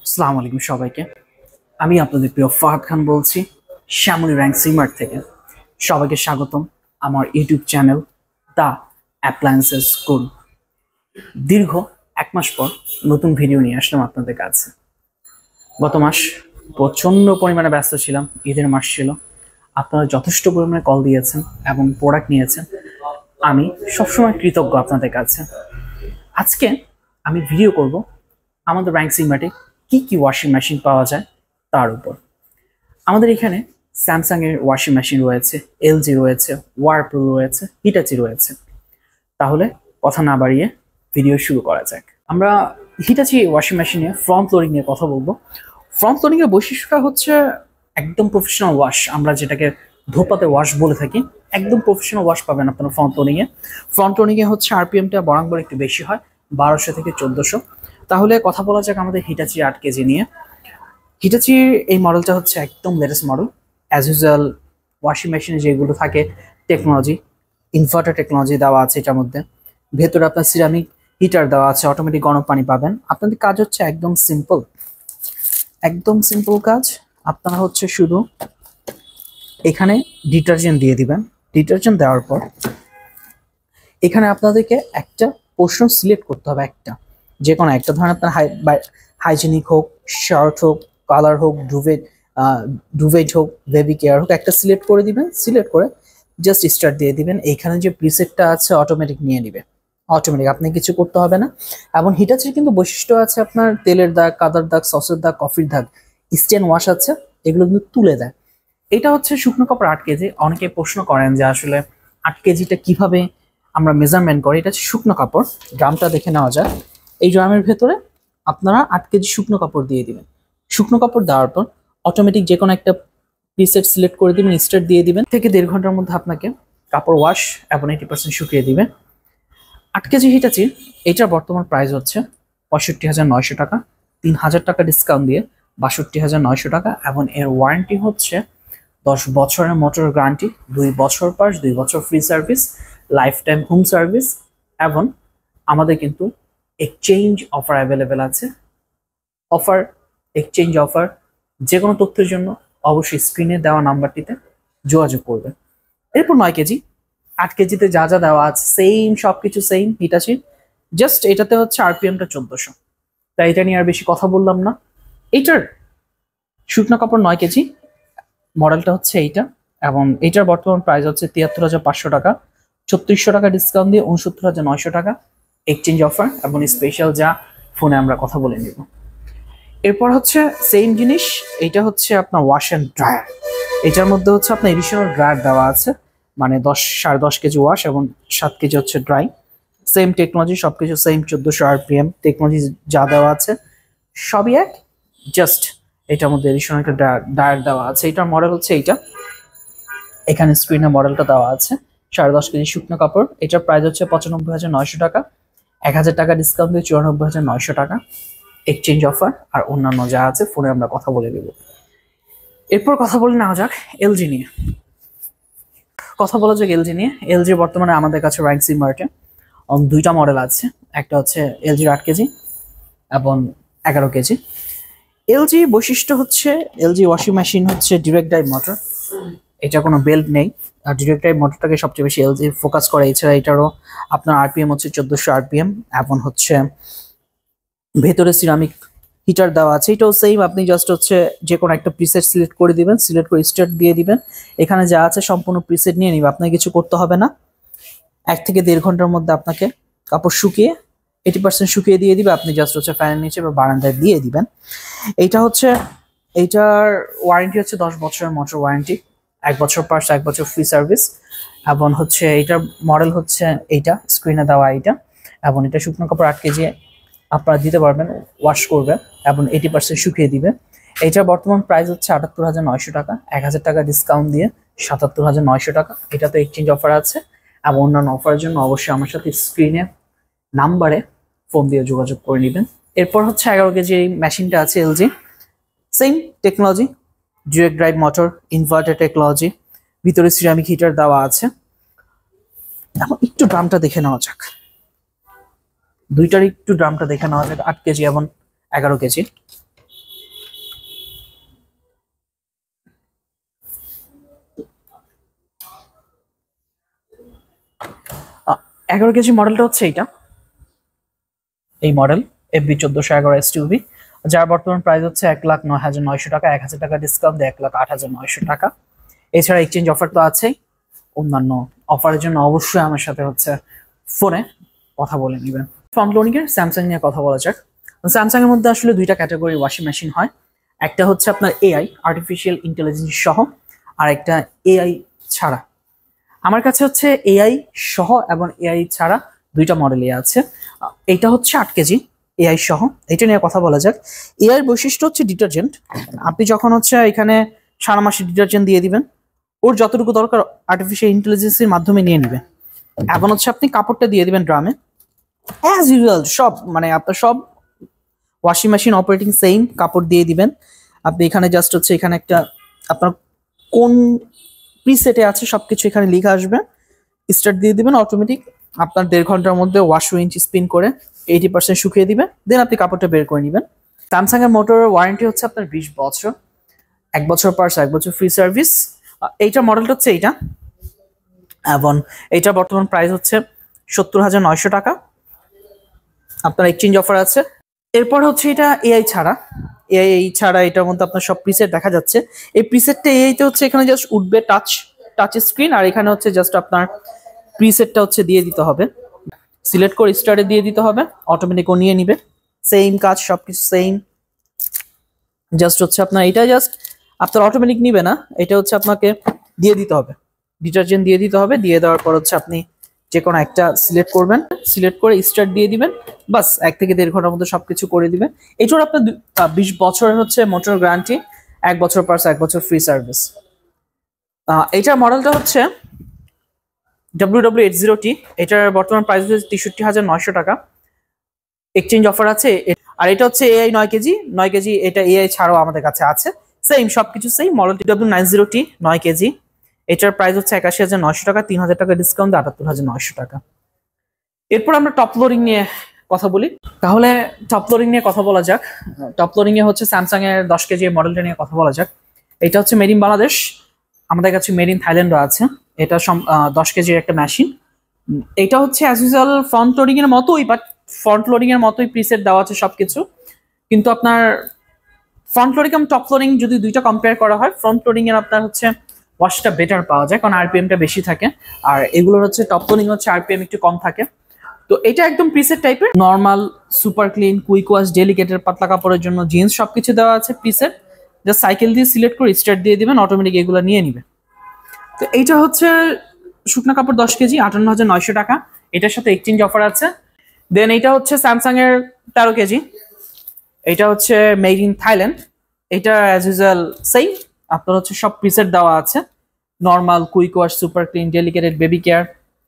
আসসালামু আলাইকুম সবাইকে। আমি আপনাদের প্রিয় ফাহাদ খান বলছি, শ্যামলী র্যাঙ্ক সিমার্ট থেকে। সবাইকে স্বাগতম আমার YouTube channel the appliances school. দীর্ঘ 1 মাস পর নতুন ভিডিও নিয়ে আসলাম আপনাদের কাছে। গত মাস প্রচণ্ড পরিমাণে ব্যস্ত ছিলাম, ঈদের মাস ছিল। আপনারা যথেষ্ট পরিমাণে কল দিয়েছেন এবং প্রোডাক্ট নিয়েছেন, আমি সবসময় কৃতজ্ঞ আপনাদের কাছে। আজকে আমি ভিডিও করব আমাদের র্যাঙ্ক সিমার্টে কি কি ওয়াশিং মেশিন পাওয়া যায় তার উপর। আমাদের এখানে স্যামসাং এর ওয়াশিং মেশিন রয়েছে, এলজি রয়েছে, ওয়ারপুল রয়েছে, হিটাচি রয়েছে। তাহলে কথা না বাড়িয়ে ভিডিও শুরু করা যাক। আমরা হিটাচি ওয়াশিং মেশিনে ফ্রন্ট লোডিং নিয়ে কথা বলবো। ফ্রন্ট লোডিং এর বৈশিষ্ট্যটা হচ্ছে একদম প্রফেশনাল ওয়াশ, আমরা যেটাকে ধোপাতে ওয়াশ বলে থাকি। একদম প্রফেশনাল ওয়াশ পাবেন আপনারা ফ্রন্ট লোডিং এ। ফ্রন্ট লোডিং এ হচ্ছে আরপিএমটা বরাবর একটু বেশি হয়, 1200 থেকে 1400। তাহলে কথা বলা যাক আমাদের হিটাচি 8 কেজি নিয়ে। হিটাচির এই মডেলটা হচ্ছে একদম latest model. As usual washing মেশিনে যেগুলো থাকে টেকনোলজি, ইনভার্টার টেকনোলজি দেওয়া আছে এটার মধ্যে। ভেতরে আপনার সিরামিক হিটার দেওয়া আছে, অটোমেটিক গরম পানি পাবেন। আপনাদের কাজ হচ্ছে একদম সিম্পল, একদম সিম্পল কাজ। আপনারা হচ্ছে শুধু এখানে ডিটারজেন্ট দিয়ে দিবেন। ডিটারজেন্ট দেওয়ার পর এখানে আপনাদেরকে একটা পোর্শন সিলেক্ট করতে হবে, একটা যে কোনো একটা। ধরেন আপনার হাইজেনিক হোক, শার্ট হোক, কালার হোক, ডুভেট হোক, বেবি কেয়ার হোক, একটা সিলেক্ট করে দিবেন। সিলেক্ট করে জাস্ট স্টার্ট দিয়ে দিবেন। এইখানে যে প্রিসেটটা আছে অটোমেটিক নিয়ে নিবে, অটোমেটিক, আপনি কিছু করতে হবে না। এবং হিটাচির কিন্তু বৈশিষ্ট্য আছে আপনার তেলের দাগ, কাদার দাগ, সসের দাগ, কফির দাগ, স্টেন ওয়াশ আছে, এগুলো কিন্তু তুলে দেয়। এটা হচ্ছে শুকনো কাপড় 8 কেজি। অনেকে প্রশ্ন করেন যে আসলে 8 কেজিটা কিভাবে আমরা মেজারমেন্ট করি। এটা হচ্ছে শুকনো কাপড়। ড্রামটা দেখে নেওয়া যায়। এই ড্রামের ভেতরে আপনারা 8 কেজি শুকনো কাপড় দিয়ে দিবেন। শুকনো কাপড় দেওয়ার পর অটোমেটিক যে কোনো একটা প্রিসেট সিলেক্ট করে দিবেন, স্টার্ট দিয়ে দিবেন। থেকে 1.5 ঘন্টার মধ্যে আপনাকে কাপড় ওয়াশ এবং 80% শুকিয়ে দিবে। 8 কেজি হিটাচি এটার বর্তমান প্রাইস হচ্ছে 65,900 টাকা। 3,000 টাকা ডিসকাউন্ট দিয়ে 62,900 টাকা। এবং এর ওয়ারেন্টি হচ্ছে 10 বছরের মোটর গ্যারান্টি, 2 বছর পার্স, 2 বছর free service, life time home service. এবং আমাদের কিন্তু এক্সচেঞ্জ অফার অ্যাভেলেবেল আছে। অফার, এক্সচেঞ্জ অফার, যে কোনো তথ্যের জন্য অবশ্যই স্ক্রিনে দেওয়া নাম্বারটিতে যোগাযোগ করবেন। এরপর 9 কেজি। 8 কেজিতে যা যা দেওয়া আছে সেম, সবকিছু সেম হিটাচির, জাস্ট এটাতে হচ্ছে আরপিএমটা 1400। তাই এটা নিয়ে আর বেশি কথা বললাম না। এইটার শুকনো কাপড় 9 কেজি মডেলটা হচ্ছে এইটা। এবং এইটার বর্তমান প্রাইস হচ্ছে 73,500 টাকা। 3600 টাকা ডিসকাউন্ট দিয়ে 69,900 টাকা এক্সচেঞ্জ অফার এবং স্পেশাল যা ফোনে আমরা কথা বলে নিব। এরপর হচ্ছে সেম জিনিস, এটা হচ্ছে আপনার ওয়াশ অ্যান্ড ড্রায়ার। এটার মধ্যে হচ্ছে আপনার এডিশনাল ড্রায়ার দেওয়া আছে, মানে 10-10.5 কেজি ওয়াশ এবং 7 কেজি হচ্ছে ড্রাই। সেম টেকনোলজি, সবকিছু সেম, 1400 আরপিএম টেকনোলজি যা দেওয়া আছে সবই এক। জাস্ট এটার মধ্যে এডিশনাল একটা ড্রায়ার দেওয়া আছে। এটার মডেল হচ্ছে এইটা, এখানে স্ক্রিনে মডেলটা দেওয়া আছে। 10.5 কেজি শুকনো কাপড়। এটার প্রাইস হচ্ছে 95,900 টাকা। 1,000 টাকা ডিসকাউন্ট দিয়ে 94,900 টাকা এক্সচেঞ্জ অফার আর অন্যান্য যা আছে ফোনে আমরা কথা বলে দেব। এরপর কথা বলে নেওয়া যাক এলজি নিয়ে। কথা বলা যাক এলজি নিয়ে। এলজি বর্তমানে আমাদের কাছে র্যাঙ্ক সিমার্টে 2টা মডেল আছে। একটা হচ্ছে এলজি 8 কেজি এবং 11 কেজি। এলজি বৈশিষ্ট্য হচ্ছে, এলজি ওয়াশিং মেশিন হচ্ছে ডিরেক্ট ড্রাইভ মোটর। এটা কোনো বেল্ট নেই। আর ডিরেক্ট ড্রাইভ মোটরটাকে সবচেয়ে বেশি এলজি ফোকাস করে। এছাড়া এটারও আপনার আরপিএম হচ্ছে 1400 আরপিএম এবং হচ্ছে ভেতরে সিরামিক হিটার দেওয়া আছে। এটাও সেম, আপনি জাস্ট হচ্ছে যে কোনো একটা প্রিসেট সিলেক্ট করে দিবেন, সিলেক্ট করে স্টার্ট দিয়ে দিবেন। এখানে যা আছে সম্পূর্ণ প্রিসেট নিয়ে নিবে, আপনাকে কিছু করতে হবে না। 1 থেকে 1.5 ঘন্টার মধ্যে আপনাকে কাপড় শুকিয়ে 80% শুকিয়ে দিয়ে দিবে। আপনি জাস্ট হচ্ছে ফ্যানের নিচে বা বারান্দায় দিয়ে দিবেন। এইটা হচ্ছে, এইটার ওয়ারেন্টি হচ্ছে 10 বছরের মোটর ওয়ারেন্টি, 1 বছর পার্স, 1 বছর ফ্রি সার্ভিস। এবং হচ্ছে এইটার মডেল হচ্ছে এইটা, স্ক্রিনে দেওয়া এইটা। এবং এটা শুকনো কাপড় 8 কেজি আপনারা দিতে পারবেন, ওয়াশ করবে এবং 80% শুকিয়ে দিবে। এইটার বর্তমান প্রাইস হচ্ছে 78,900 টাকা। 1,000 টাকা ডিসকাউন্ট দিয়ে 77,900 টাকা। এটাতে এক্সচেঞ্জ অফার আছে এবং অন্যান্য অফারের জন্য অবশ্যই আমার সাথে স্ক্রিনে নাম্বারে ফোন দিয়ে যোগাযোগ করে নেবেন। এরপর হচ্ছে 11 কেজি এই মেশিনটা আছে LG, same technology, direct drive motor, inverter technology, ভিতরে সিরামিক হিটার দেওয়া আছে। এখন একটু দামটা দেখে নেওয়া যাক, দুইটার একটু দামটা দেখে নেওয়া যাক, 8 কেজি এবং 11 কেজি। 11 কেজি মডেলটা হচ্ছে এইটা, এই মডেল FB 1411 STUV, যার বর্তমান প্রাইস হচ্ছে 1,09,900 টাকা, 1,000 টাকা ডিসকাউন্ট দিয়ে 1,08,900 টাকা। এছাড়া এক্সচেঞ্জ অফার তো আছেই, অন্যান্য অফারের জন্য অবশ্যই আমার সাথে হচ্ছে ফোনে কথা বলে নেবেন। ফ্রন্ট লোডিং এর স্যামসাং নিয়ে কথা বলা যাক। স্যামসাং এর মধ্যে আসলে দুইটা ক্যাটাগরি ওয়াশিং মেশিন হয়, একটা হচ্ছে আপনার AI আর্টিফিশিয়াল ইন্টেলিজেন্স সহ, আর একটা AI ছাড়া। আমার কাছে হচ্ছে AI সহ এবং AI ছাড়া দুইটা মডেলই আছে। এইটা হচ্ছে 8 কেজি AI সহ, এটা নিয়ে কথা বলা যাক। AI বৈশিষ্ট্য হচ্ছে ডিটারজেন্ট। আপনি যখন হচ্ছে এখানে সারা মাসে ডিটারজেন্ট দিয়ে দিবেন, ওর যতটুকু দরকার আর্টিফিশিয়াল ইন্টেলিজেন্সের মাধ্যমে নিয়ে নেবেন। এখন হচ্ছে আপনি কাপড়টা দিয়ে দিবেন ড্রামে, অ্যাজ ইউজুয়াল সব মানে আপনার সব ওয়াশিং মেশিন অপারেটিং সেম কাপড় দিয়ে দিবেন। আপনি এখানে জাস্ট হচ্ছে এখানে একটা আপনার কোন প্রিসেটে আছে সবকিছু এখানে লিখে আসবে, স্টার্ট দিয়ে দিবেন, অটোমেটিক আপনার 1.5 ঘন্টার মধ্যে ওয়াশ ইঞ্চ স্পিন করে 80% শুকিয়ে দিবে, দেন আপনি কাপড়টা বের করে নেবেন। স্যামসাং এর মোটরের ওয়ারেন্টি হচ্ছে আপনার 20 বছর, 1 বছর পার্স, 1 বছর ফ্রি সার্ভিস। এইটা মডেলটা হচ্ছে এইটা, এবং এইটা বর্তমান প্রাইস হচ্ছে 70,900 টাকা। আপনার এক্সচেঞ্জ অফার আছে। এরপর হচ্ছে এটা AI ছাড়া, AI ছাড়া এটার মধ্যে আপনার সব প্রিসেট দেখা যাচ্ছে। এই প্রিসেটটা AI তে হচ্ছে এখানে জাস্ট উঠবে টাচ স্ক্রিন, আর এখানে হচ্ছে জাস্ট আপনার প্রিসেটটা হচ্ছে দিয়ে দিতে হবে, সিলেক্ট করে স্টার্টে দিয়ে দিতে হবে, অটোমেটিক ও নিয়ে নিবে। সেম কাজ, সবকিছু সেম, জাস্ট হচ্ছে আপনার এটা জাস্ট আপনার অটোমেটিক নিবে না, এটা হচ্ছে আপনাকে দিয়ে দিতে হবে, ডিটারজেন্ট দিয়ে দিতে হবে। দিয়ে দেওয়ার পর হচ্ছে আপনি যে কোনো একটা সিলেক্ট করবেন, সিলেক্ট করে স্টার্ট দিয়ে দিবেন, বাস 1 থেকে 1.5 ঘন্টার মধ্যে সবকিছু করে দিবে। এটার আপনার 20 বছরের হচ্ছে মোটর গ্যারান্টি, 1 বছর পার্স, 1 বছর ফ্রি সার্ভিস। এটার মডেলটা হচ্ছে WW80T, এটার বর্তমান প্রাইস হচ্ছে 63,900 টাকা, এক্সচেঞ্জ অফার আছে। আর এটা হচ্ছে AI 9 কেজি, 9 কেজি এটা AI ছাড়াও আমাদের কাছে আছে, সেম সবকিছু সেম মডেল। WW90T 9 কেজি, এটার প্রাইস হচ্ছে 81,900 টাকা, 3,000 টাকা ডিসকাউন্ট 78,900 টাকা। এরপর আমরা টপ লোডিং নিয়ে কথা বলি। তাহলে টপ লোডিং নিয়ে কথা বলা যাক। টপ লোডিং এ হচ্ছে স্যামসাং এর 10 কেজি মডেলটা নিয়ে কথা বলা যাক। এটা হচ্ছে মেড ইন বাংলাদেশ, আমাদের কাছে মেড ইন থাইল্যান্ডও আছে। এটা 10 কেজির একটা মেশিন। এটা হচ্ছে অ্যাজ ইউজুয়াল ফ্রন্ট লোডিং এর মতোই, বাট ফ্রন্ট লোডিং এর মতোই প্রিসেট দেওয়া আছে সবকিছু, কিন্তু আপনার ফ্রন্ট লোডিং এবং টপ লোডিং যদি দুইটা কম্পেয়ার করা হয়, ফ্রন্ট লোডিং এর আপনার হচ্ছে ওয়াশটা বেটার পাওয়া যায়, কারণ আরপিএমটা বেশি থাকে, আর এগুলোর হচ্ছে টপ লোডিং হচ্ছে আরপিএম একটু কম থাকে। তো এটা একদম প্রিসেট টাইপের, normal, super clean, quick wash, delicated, পাতলা কাপড়ের জন্য জিন্স সবকিছু দেওয়া আছে প্রিসেট। জাস্ট সাইকেল দিয়ে সিলেক্ট করে স্টার্ট দিয়ে দিবেন, অটোমেটিক এগুলো নিয়ে নিবে। তো এইটা হচ্ছে শুকনা কাপড় 10 কেজি, 58,900 টাকা, এটার সাথে এক্সচেঞ্জ অফার আছে। দেন এটা হচ্ছে স্যামসাং এর 13 কেজি, এটা হচ্ছে মেড ইন থাইল্যান্ড। এটা অ্যাজ ইউজুয়াল সেম, আপনার হচ্ছে সব প্রিসেট দেওয়া আছে, normal, quick wash, super clean, delicated, baby care,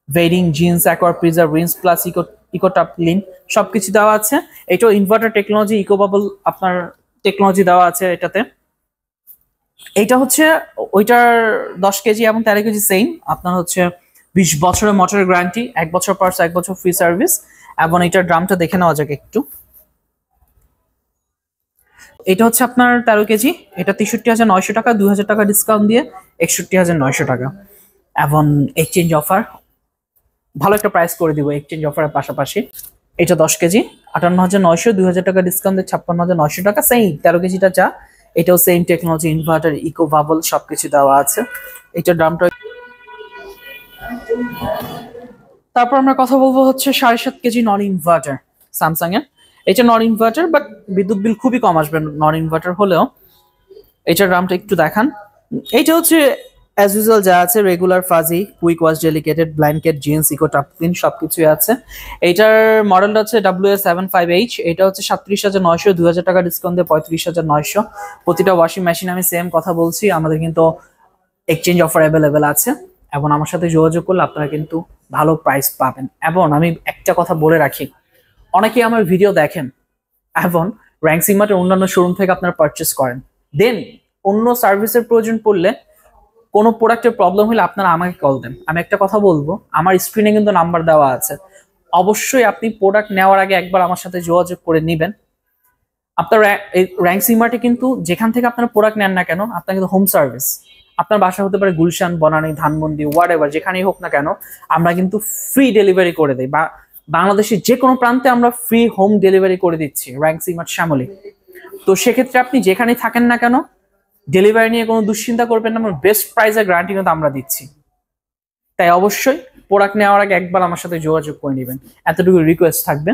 bedding, jeans, aqua preserve, rinse plus, eco top clean সবকিছু দেওয়া আছে। এটাও ইনভার্টার টেকনোলজি, ইকো বাবল আপনার টেকনোলজি দেওয়া আছে এটাতে। এইটা হচ্ছে ওইটার 10 কেজি এবং 13 কেজি সেম, আপনার হচ্ছে 20 বছরের মোটরের গ্যারান্টি, 1 বছর পার্স, 1 বছর ফ্রি সার্ভিস। এবং এটার ড্রামটা দেখে নেওয়া যাক একটু। এটা হচ্ছে আপনার 13 কেজি, এটা 63,900 টাকা, 2,000 টাকা ডিসকাউন্ট দিয়ে 61,900 টাকা। এবং এক্সচেঞ্জ অফার ভালো একটা প্রাইস করে দিব এক্সচেঞ্জ অফারের পাশাপাশি। এটা 10 কেজি, 58,900, 2,000 টাকা ডিসকাউন্ট দিয়ে 56,900 টাকা। সেম 13 কেজিটা যা, এটাও same technology, inverter, eco bubble সবকিছু দেওয়া আছে। এটার দামটা। তারপর আমরা কথা বলবো হচ্ছে 7.5 কেজি নন ইনভার্টার স্যামসাং এর। এটা নন ইনভার্টার, বাট বিদ্যুৎ বিল খুবই কম আসবে নন ইনভার্টার হলেও। এটার দামটা একটু দেখান। এইটা হচ্ছে অ্যাজ ইউজুয়াল যা আছে, regular, fuzzy, quick wash, delicated, blanket, jeans, eco top clean সবকিছুই আছে। এইটার মডেলটা হচ্ছে WS75H, এটা হচ্ছে 37,900, 2,000 টাকা ডিসকাউন্ট দিয়ে 35,900। প্রতিটা ওয়াশিং মেশিন আমি সেম কথা বলছি, আমাদের কিন্তু এক্সচেঞ্জ অফার অ্যাভেলেবেল আছে, এবং আমার সাথে যোগাযোগ করলে আপনারা কিন্তু ভালো প্রাইস পাবেন। এবং আমি একটা কথা বলে রাখি, অনেকেই আমার ভিডিও দেখেন এবং র্যাঙ্ক সিমার্টের অন্যান্য শোরুম থেকে আপনারা পারচেস করেন, দেন অন্য সার্ভিসের প্রয়োজন পড়লে, কোনো প্রোডাক্টের প্রবলেম হলে আপনারা আমাকে কল দেন। আমি একটা কথা বলবো, আমার স্ক্রিনে কিন্তু নাম্বার দেওয়া আছে, অবশ্যই আপনি প্রোডাক্ট নেওয়ার আগে একবার আমার সাথে যোগাযোগ করে নেবেন। আপনার র্যাঙ্ক সিমার্টে কিন্তু যেখান থেকে আপনারা প্রোডাক্ট নেন না কেন, আপনার কিন্তু হোম সার্ভিস, আপনার বাসা হতে পারে গুলশান, বনানী, ধানমন্ডি, হোয়াট এভার, যেখানেই হোক না কেন আমরা কিন্তু ফ্রি ডেলিভারি করে দিই, বা বাংলাদেশের যে কোনো প্রান্তে আমরা ফ্রি হোম ডেলিভারি করে দিচ্ছি র্যাঙ্কস ইমার্ট শ্যামলী। তো সেক্ষেত্রে আপনি যেখানেই থাকেন না কেন ডেলিভারি নিয়ে কোনো দুশ্চিন্তা করবেন না, আমার বেস্ট প্রাইসের গ্যারান্টি কিন্তু আমরা দিচ্ছি। তাই অবশ্যই প্রোডাক্ট নেওয়ার আগে একবার আমার সাথে যোগাযোগ করে নেবেন, এতটুকু রিকোয়েস্ট থাকবে।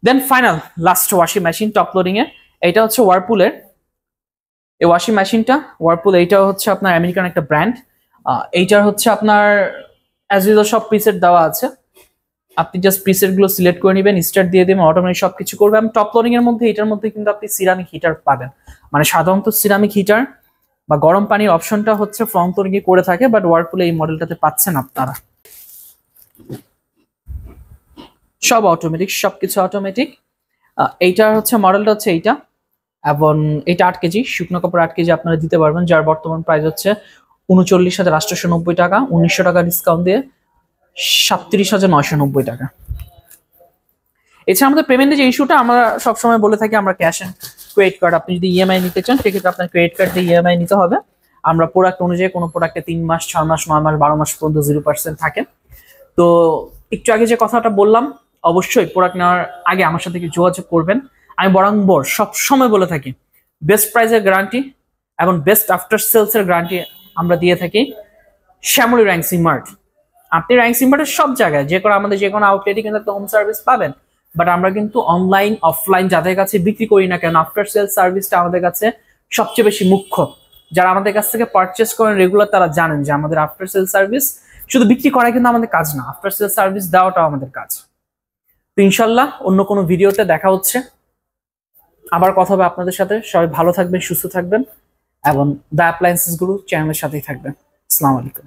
Then final last washing machine top loading এর, এটা হচ্ছে ওয়ারপুলের এই ওয়াশিং মেশিনটা। ওয়ারপুল এইটা হচ্ছে আপনার আমেরিকান একটা ব্র্যান্ড। এইটার হচ্ছে আপনার অ্যাজ ইউজুয়াল সব প্রিসেট দেওয়া আছে, আপনি জাস্ট প্রিসেট গুলো সিলেক্ট করে নেবেন, স্টার্ট দিয়ে দেবেন, অটোমেটিক সবকিছু করবে। আমি টপ লোডিং এর মধ্যে এটার মধ্যে কিন্তু আপনি সিরামিক হিটার পাবেন, মানে সাধারণত সিরামিক হিটার বা গরম পানির অপশনটা হচ্ছে ফ্রন্ট লোডিং এ করে থাকে, বাট ওয়ারপুলে এই মডেলটাতে পাচ্ছেন আপনারা। সব অটোমেটিক, সবকিছু অটোমেটিক। এইটার হচ্ছে মডেলটা হচ্ছে এইটা, এবং এটা 8 কেজি শুকনো কাপড় 8 কেজি আপনারা দিতে পারবেন, যার বর্তমান প্রাইস হচ্ছে 39,890 টাকা, 1900 টাকা ডিসকাউন্ট দিয়ে 37,990 টাকা। এছাড়া আমাদের পেমেন্টের যে ইস্যুটা আমরা সবসময় বলে থাকি, আমরা ক্যাশ অ্যান্ড ক্রেডিট কার্ড, আপনি যদি ইএমআই নিতে চান সেক্ষেত্রে আপনার ক্রেডিট কার্ড দিয়ে ইএমআই নিতে হবে। আমরা প্রোডাক্ট অনুযায়ী কোনো প্রোডাক্টে 3 মাস, 6 মাস, 9 মাস, 12 মাস পর্যন্ত 0% থাকে। তো একটু আগে যে কথাটা বললাম, অবশ্যই প্রোডাক্ট নেওয়ার আগে আমার সাথে যোগাযোগ করবেন। আমি বরাবর সব সময় বলে থাকি বেস্ট প্রাইসের গ্যারান্টি এবং বেস্ট আফটার সেলস এর গ্যারান্টি আমরা দিয়ে থাকি শ্যামলী র্যাঙ্কস ইমার্ট। আপনি র্যাঙ্কস ইমার্টের সব জায়গায় যে কোনো আমাদের যে কোনো আউটলেটে কিন্তু একটা হোম সার্ভিস পাবেন, বাট আমরা কিন্তু অনলাইন অফলাইন যাদের কাছে বিক্রি করি না কেন আফটার সেলস সার্ভিসটা আমাদের কাছে সবচেয়ে বেশি মুখ্য। যারা আমাদের কাছ থেকে পারচেস করেন রেগুলার তারা জানেন যে আমাদের আফটার সেলস সার্ভিস শুধু বিক্রি করা কিন্তু আমাদের কাজ না, আফটার সেলস সার্ভিস দেওয়াটাও আমাদের কাজ। তো ইনশাল্লাহ অন্য কোনো ভিডিওতে দেখা হচ্ছে, আবার কথা হবে আপনাদের সাথে। সবাই ভালো থাকবেন, সুস্থ থাকবেন এবং দ্য অ্যাপ্লায়েন্সেস গুরু চ্যানেলের সাথেই থাকবেন। আসসালামু আলাইকুম।